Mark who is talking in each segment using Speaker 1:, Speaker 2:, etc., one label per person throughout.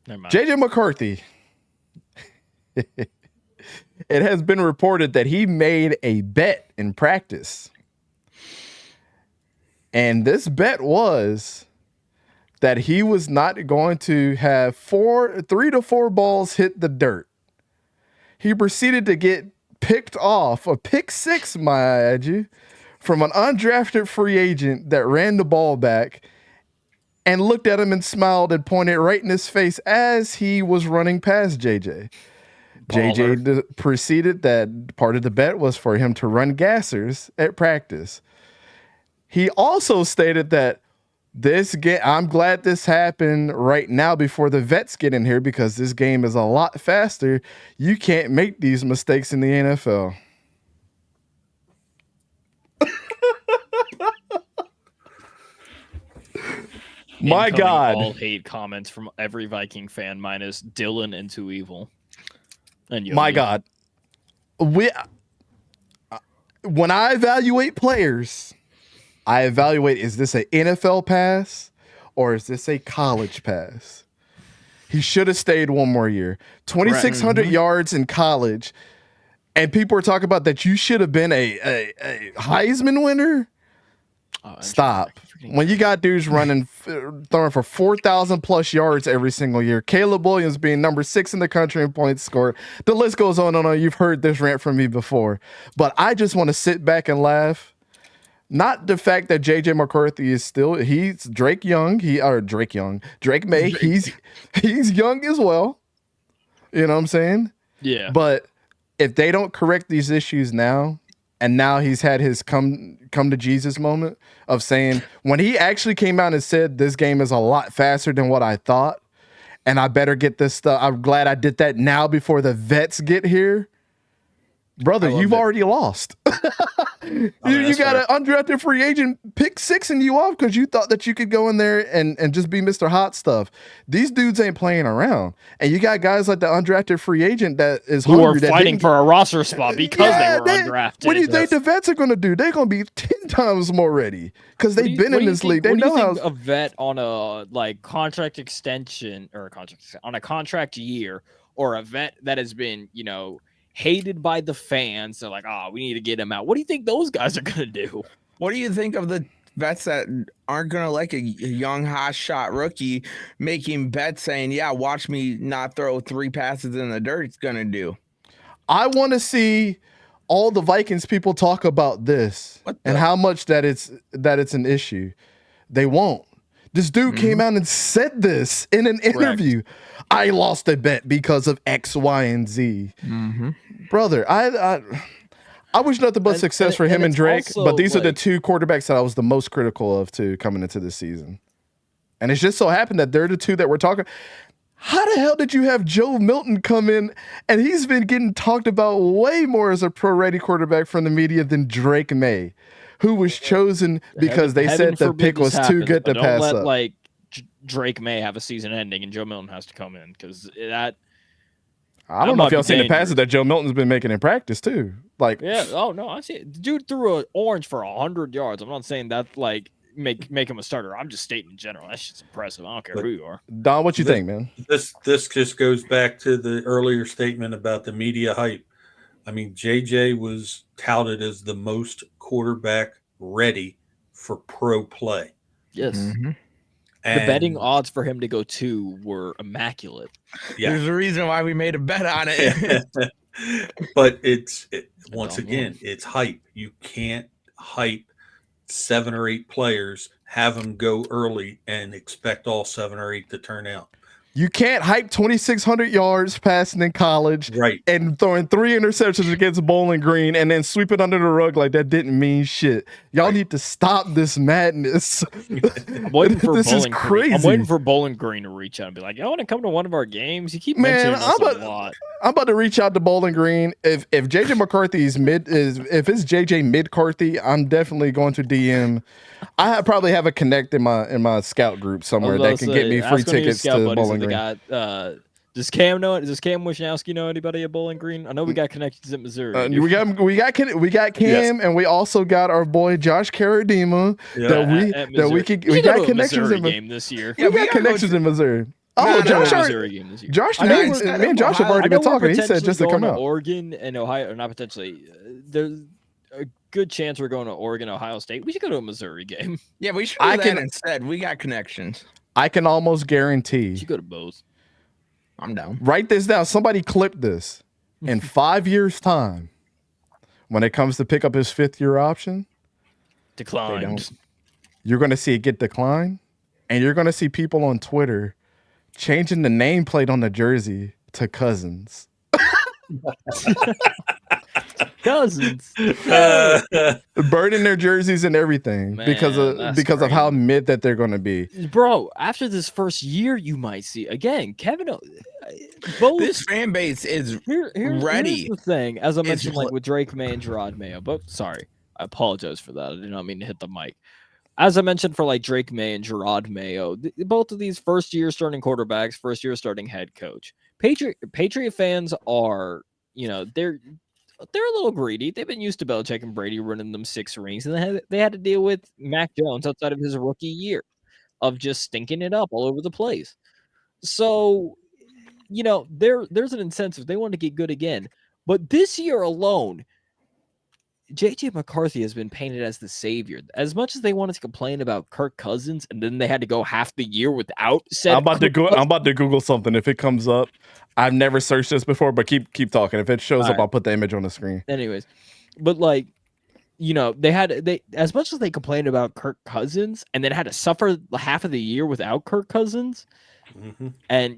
Speaker 1: Never mind.
Speaker 2: JJ McCarthy. It has been reported that he made a bet in practice. And this bet was that he was not going to have 3 to 4 balls hit the dirt. He proceeded to get picked off, a pick six, mind you, from an undrafted free agent that ran the ball back and looked at him and smiled and pointed right in his face as he was running past JJ.
Speaker 1: Baller.
Speaker 2: JJ proceeded that part of the bet was for him to run gassers at practice. He also stated that I'm glad this happened right now before the vets get in here because this game is a lot faster. You can't make these mistakes in the NFL. My
Speaker 1: Incoming
Speaker 2: God.
Speaker 1: all hate comments from every Viking fan minus Dylan and 𝗕𝘂𝘀𝗀𝘂. And
Speaker 2: My God. When I evaluate players, I evaluate, is this an NFL pass or is this a college pass? He should have stayed one more year. 2,600 yards in college. And people are talking about that you should have been a Heisman winner. Stop. When you got dudes throwing for 4,000 plus yards every single year, Caleb Williams being number 6 in the country in points scored, the list goes on and on. You've heard this rant from me before, but I just want to sit back and laugh. Not the fact that JJ McCarthy is he's Drake May. He's young as well. You know what I'm saying?
Speaker 1: Yeah.
Speaker 2: But if they don't correct these issues now, and now he's had his come to Jesus moment of saying, when he actually came out and said this game is a lot faster than what I thought, and I better get this stuff. I'm glad I did that now before the vets get here. Brother, you've already lost. You got an undrafted free agent pick 6ing you off because you thought that you could go in there and just be Mr. Hot Stuff. These dudes ain't playing around. And you got guys like the undrafted free agent that is
Speaker 1: who
Speaker 2: hungry,
Speaker 1: are fighting for a roster spot because they were undrafted.
Speaker 2: What do you think the vets are going to do? They're going to be 10 times more ready because they've been in this league. They know how.
Speaker 1: A vet on a contract extension or on a contract year, or a vet that has been, hated by the fans. They're like, we need to get him out. What do you think those guys are going to do?
Speaker 3: What do you think of the vets that aren't going to like a young hot shot rookie making bets saying, yeah, watch me not throw 3 passes in the dirt it's going to do?
Speaker 2: I want to see all the Vikings people talk about this and how much that it's an issue. They won't. This dude came out and said this in an interview. Correct. I lost a bet because of X, Y, and Z. Brother, I wish nothing but success for him and Drake, but these are the 2 quarterbacks that I was the most critical of, too, coming into this season. And it's just so happened that they're the 2 that we're talking. How the hell did you have Joe Milton come in, and he's been getting talked about way more as a pro-ready quarterback from the media than Drake May, who was chosen because they said the pick was too good to pass up.
Speaker 1: Drake May have a season ending and Joe Milton has to come in because that.
Speaker 2: I don't know if y'all seen the passes that Joe Milton's been making in practice too.
Speaker 1: Yeah. Oh no, I see it. The dude threw an orange for 100 yards. I'm not saying that make him a starter. I'm just stating in general. That's just impressive. I don't care who you are.
Speaker 2: Don, what you think, man?
Speaker 4: This just goes back to the earlier statement about the media hype. I mean, JJ was touted as the most quarterback ready for pro play.
Speaker 1: Yes. The betting odds for him to go 2 were immaculate.
Speaker 3: Yeah. There's a reason why we made a bet on it.
Speaker 4: But once again, it's hype. You can't hype 7 or 8 players, have them go early, and expect all 7 or 8 to turn out.
Speaker 2: You can't hype 2,600 yards passing in college,
Speaker 4: right,
Speaker 2: and throwing 3 interceptions against Bowling Green and then sweep it under the rug like that didn't mean shit. Y'all need to stop this madness.
Speaker 1: I'm waiting for this is crazy. I'm waiting for Bowling Green to reach out and be like, "Y'all want to come to one of our games?" You keep mentioning this a lot.
Speaker 2: I'm about to reach out to Bowling Green. If JJ McCarthy if it's JJ McCarthy, I'm definitely going to DM. I probably have a connect in my scout group somewhere that can get me free tickets to Bowling Green.
Speaker 1: Does Cam Wishnowski know anybody at Bowling Green? I know we got connections in Missouri.
Speaker 2: We got Cam, yes. And we also got our boy Josh 𝗕𝘂𝘀𝗀𝘀𝗀 we got connections in
Speaker 1: game this year.
Speaker 2: We got connections in Missouri. Oh,
Speaker 3: No,
Speaker 2: Josh,
Speaker 3: no,
Speaker 1: Missouri game this year.
Speaker 2: Josh,
Speaker 3: I know
Speaker 2: me,
Speaker 3: instead
Speaker 2: me and
Speaker 3: of
Speaker 2: Josh have
Speaker 3: Ohio-
Speaker 2: already
Speaker 1: I know
Speaker 2: been
Speaker 1: we're
Speaker 2: talking. He said
Speaker 1: potentially
Speaker 2: just to
Speaker 1: going
Speaker 2: come
Speaker 1: to
Speaker 2: out.
Speaker 1: Oregon and Ohio, or not potentially. There's a good chance we're going to Oregon, Ohio State. We should go to a Missouri game.
Speaker 3: Yeah, we should
Speaker 2: I
Speaker 3: do that
Speaker 2: can-
Speaker 3: instead. We got connections.
Speaker 2: I can almost
Speaker 1: We
Speaker 2: guarantee.
Speaker 1: should go to both.
Speaker 3: I'm down.
Speaker 2: Write this down. Somebody clip this. In 5 years' time, when it comes to pick up his 5th-year option,
Speaker 1: Declined.
Speaker 2: you're going to see it get declined, and you're going to see people on Twitter changing the nameplate on the jersey to Cousins.
Speaker 1: Cousins.
Speaker 2: Burning their jerseys and everything
Speaker 1: Man,
Speaker 2: because
Speaker 1: that's
Speaker 2: of how
Speaker 1: crazy.
Speaker 2: mid that they're going to be.
Speaker 1: Bro, after this first year, you might see again. Kevin, both
Speaker 3: This fan base is
Speaker 1: here's
Speaker 3: ready.
Speaker 1: the thing. As I
Speaker 3: It's
Speaker 1: mentioned, like
Speaker 3: pl-
Speaker 1: with Drake May and 𝙁𝙗𝗓𝗓. But sorry, I apologize for that. I did not mean to hit the mic. As I mentioned for like Drake May and 𝙬𝙗𝗓𝗓, both of these first year starting quarterbacks, first year starting head coach. Patriot fans are, they're a little greedy. They've been used to Belichick and Brady running them 6 rings, and they had to deal with Mac Jones outside of his rookie year of just stinking it up all over the place. So, there's an incentive. They want to get good again. But this year alone, J.J. McCarthy has been painted as the savior. As much as they wanted to complain about Kirk Cousins, and then they had to go half the year without said.
Speaker 2: I'm about to Google something. If it comes up, I've never searched this before, but keep talking. If it shows
Speaker 1: All
Speaker 2: up,
Speaker 1: right.
Speaker 2: I'll put the image on the screen.
Speaker 1: Anyways, but like, they as much as they complained about Kirk Cousins, and then had to suffer half of the year without Kirk Cousins, and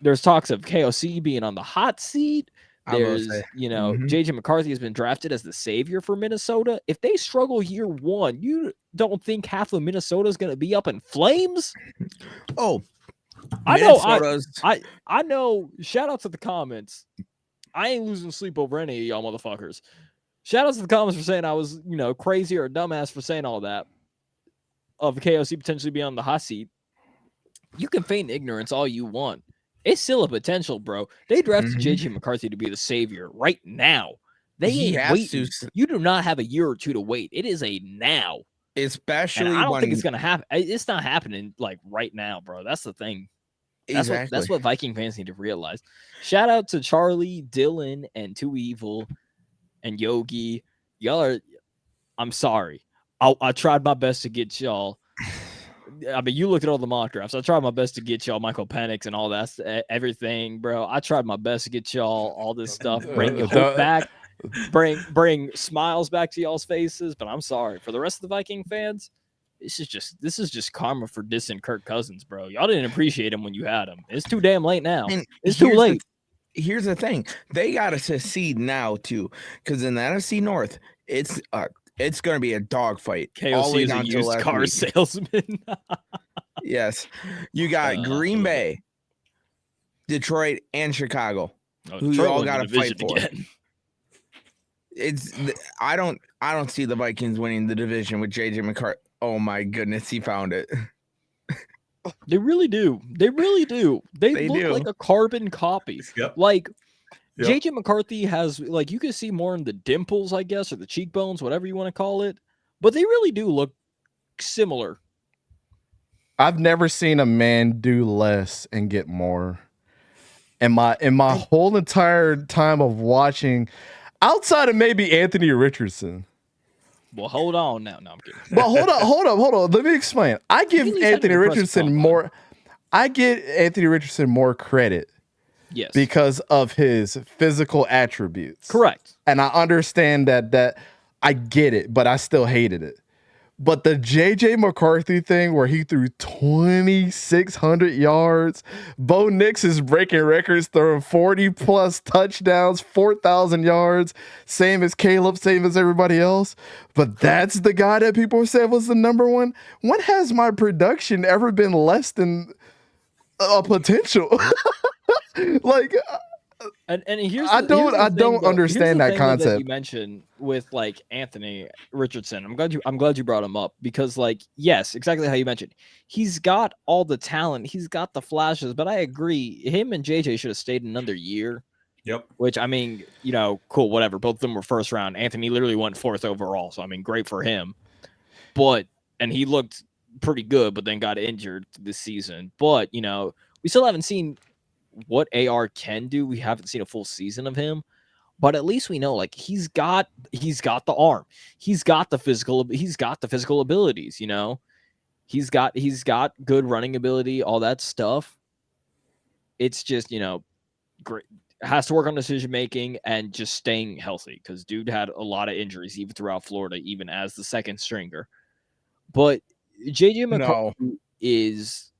Speaker 1: there's talks of KOC being on the hot seat. There's, JJ McCarthy has been drafted as the savior for Minnesota. If they struggle year one, you don't think half of Minnesota is going to be up in flames?
Speaker 3: Oh,
Speaker 1: I know.
Speaker 3: Minnesota's-
Speaker 1: I know. Shout out to the comments. I ain't losing sleep over any of y'all motherfuckers. Shout out to the comments for saying I was, crazy or a dumbass for saying all that. Of KOC potentially being on the hot seat. You can feign ignorance all you want. It's still a potential, bro. They drafted JJ McCarthy to be the savior right now. They
Speaker 3: He
Speaker 1: ain't
Speaker 3: has
Speaker 1: waiting.
Speaker 3: to.
Speaker 1: You do not have a year or two to wait. It is a now.
Speaker 3: Especially
Speaker 1: And I don't
Speaker 3: when
Speaker 1: think it's gonna happen. It's not happening like right now, bro. That's the thing. That's what Viking fans need to realize. Shout out to Charlie, Dylan, and 𝗕𝘂𝘀𝗀𝗓 and Yogi. Y'all are. I'm sorry. I tried my best to get y'all. I mean, you looked at all the mock drafts. I tried my best to get y'all Michael Penix and all that, everything, bro. I tried my best to get y'all all this stuff, bring hope back, bring smiles back to y'all's faces. But I'm sorry for the rest of the Viking fans. This is just karma for dissing Kirk Cousins, bro. Y'all didn't appreciate him when you had him. It's too damn late now.
Speaker 3: And
Speaker 1: it's too late.
Speaker 3: Here's the thing: they got to succeed now too, because in the NFC North, it's going to be a dogfight.
Speaker 1: KOC is a used car salesman.
Speaker 3: Yes. You got Green Bay, Detroit, and Chicago, who you all got to fight for. I don't see the Vikings winning the division with JJ McCarthy. Oh my goodness, he found it.
Speaker 1: They really do. They really do. They look
Speaker 3: do.
Speaker 1: like a carbon copy.
Speaker 4: Yep.
Speaker 1: Like JJ McCarthy has, like, you can see more in the dimples, I guess, or the cheekbones, whatever you want to call it. But they really do look similar.
Speaker 2: I've never seen a man do less and get more. In my whole entire time of watching, outside of maybe Anthony Richardson.
Speaker 1: Well, hold on now. No, I'm kidding.
Speaker 2: But hold on. Let me explain. I give Anthony Richardson more. I give Anthony Richardson more credit.
Speaker 1: Yes.
Speaker 2: Because of his physical attributes.
Speaker 1: Correct.
Speaker 2: And I understand that I get it, but I still hated it. But the JJ McCarthy thing where he threw 2,600 yards, Bo Nix is breaking records, throwing 40 plus touchdowns, 4,000 yards, same as Caleb, same as everybody else. But that's the guy that people said was the number one. When has my production ever been less than a potential? Like,
Speaker 1: and here's
Speaker 2: I don't understand that concept.
Speaker 1: That you mentioned with like Anthony Richardson. I'm glad you brought him up because, like, yes, exactly how you mentioned. He's got all the talent, he's got the flashes, but I agree, him and JJ should have stayed another year.
Speaker 4: Yep.
Speaker 1: Which, I mean, cool, whatever. Both of them were first round. Anthony literally went 4th overall, so I mean, great for him. And he looked pretty good, but then got injured this season. But We still haven't seen what AR can do. We haven't seen a full season of him, but at least we know like he's got the arm, he's got the physical abilities. You know, he's got good running ability, all that stuff. It's just, you know, great. Has to work on decision making and just staying healthy because dude had a lot of injuries even throughout Florida, even as the second stringer. But JJ McCarthy is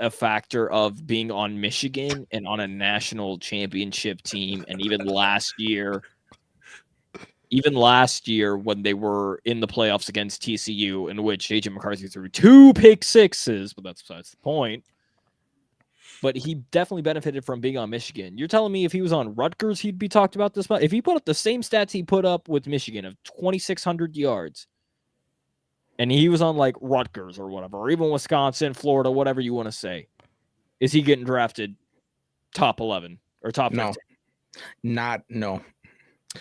Speaker 1: a factor of being on Michigan and on a national championship team. And even last year when they were in the playoffs against TCU, in which JJ McCarthy threw 2 pick sixes, but that's besides the point. But he definitely benefited from being on Michigan. You're telling me if he was on Rutgers, he'd be talked about this much? If he put up the same stats he put up with Michigan of 2,600 yards, and he was on like Rutgers or whatever, or even Wisconsin, Florida, whatever you want to say, is he getting drafted top 11 or top 15?
Speaker 3: No.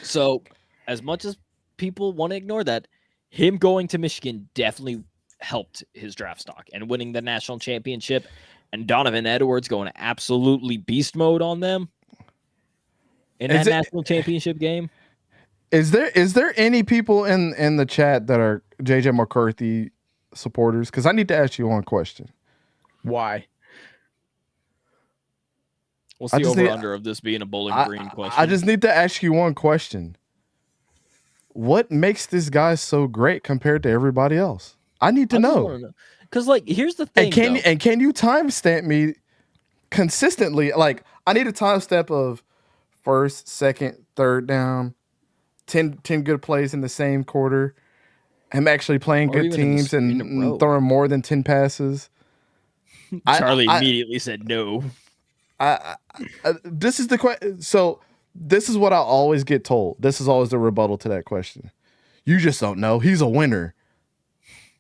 Speaker 1: So as much as people want to ignore that, him going to Michigan definitely helped his draft stock and winning the national championship. And Donovan Edwards going absolutely beast mode on them in that national championship game.
Speaker 2: Is there any people in the chat that are JJ McCarthy supporters? Because I need to ask you one question.
Speaker 3: Why?
Speaker 1: What's the over-under of this being a Bowling Green question?
Speaker 2: I just need to ask you one question. What makes this guy so great compared to everybody else? I need to know.
Speaker 1: Because, like, here's the thing.
Speaker 2: And can you timestamp me consistently? Like, I need a timestamp of first, second, third down, 10 good plays in the same quarter. Him actually playing good teams and throwing more than 10 passes.
Speaker 1: Charlie immediately said no.
Speaker 2: This is the question. So this is what I always get told. This is always the rebuttal to that question. You just don't know. He's a winner.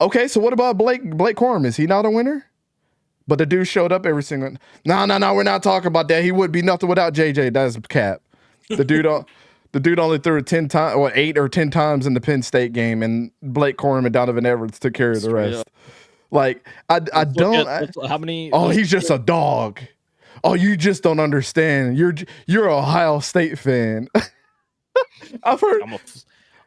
Speaker 2: Okay, so what about Blake Corum? Is he not a winner? But the dude showed up every single. No, we're not talking about that. He would be nothing without JJ. That's cap. The dude only threw it 10 times, or 8 or 10 times in the Penn State game, and Blake Corum and Donovan Edwards took care of the rest. Like I don't.
Speaker 1: How many?
Speaker 2: Oh, he's just a dog. Oh, you just don't understand. You're an Ohio State fan. I've heard.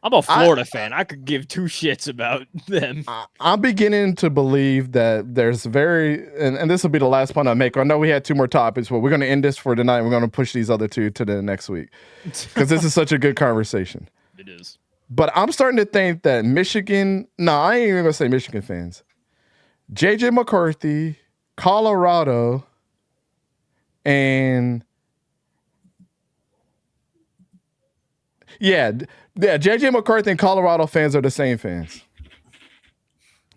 Speaker 1: I'm a Florida fan. I could give 2 shits about them.
Speaker 2: I'm beginning to believe that there's and this will be the last point I make. I know we had 2 more topics, but we're going to end this for tonight. We're going to push these other 2 to the next week because this is such a good conversation.
Speaker 1: It is.
Speaker 2: But I'm starting to think that Michigan. No, I ain't even going to say Michigan fans. JJ McCarthy, Colorado, and yeah, JJ McCarthy and Colorado fans are the same fans.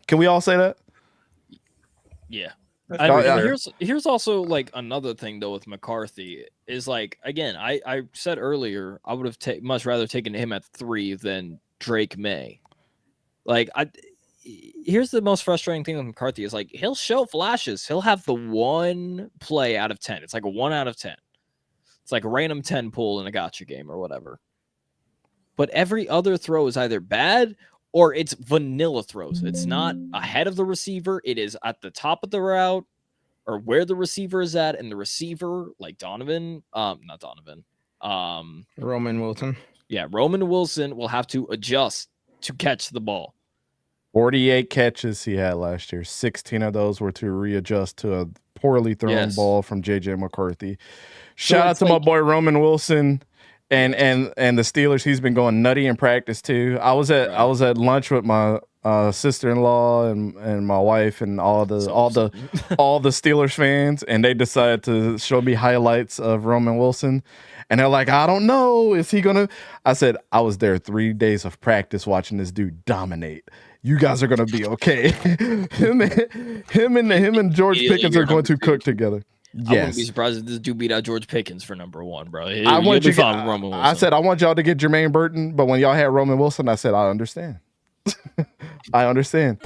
Speaker 2: Can we all say that?
Speaker 1: Yeah. I mean, here's also like another thing though with McCarthy is like, again, I said earlier I would have much rather taken him at 3 than Drake May. Like here's the most frustrating thing with McCarthy is like he'll show flashes. He'll have the 1 play out of 10. It's like a 1 out of 10. It's like a random 10 pull in a gotcha game or whatever. But every other throw is either bad or it's vanilla throws. It's not ahead of the receiver. It is at the top of the route or where the receiver is at. And the receiver, like Roman
Speaker 3: Wilson.
Speaker 1: Yeah, Roman Wilson will have to adjust to catch the ball.
Speaker 2: 48 catches he had last year. 16 of those were to readjust to a poorly thrown ball from JJ McCarthy. Shout out to my boy Roman Wilson. And the Steelers, he's been going nutty in practice too. I was at lunch with my sister-in-law and my wife and all the Steelers fans, and they decided to show me highlights of Roman Wilson, and they're like, I don't know, is he gonna? I said I was there 3 days of practice watching this dude dominate. You guys are gonna be okay. him and George Pickens are going to cook together.
Speaker 1: I wouldn't be surprised if this dude beat out George Pickens for number 1, bro.
Speaker 2: I said I want y'all to get Jermaine Burton, but when y'all had Roman Wilson, I said I understand. I understand.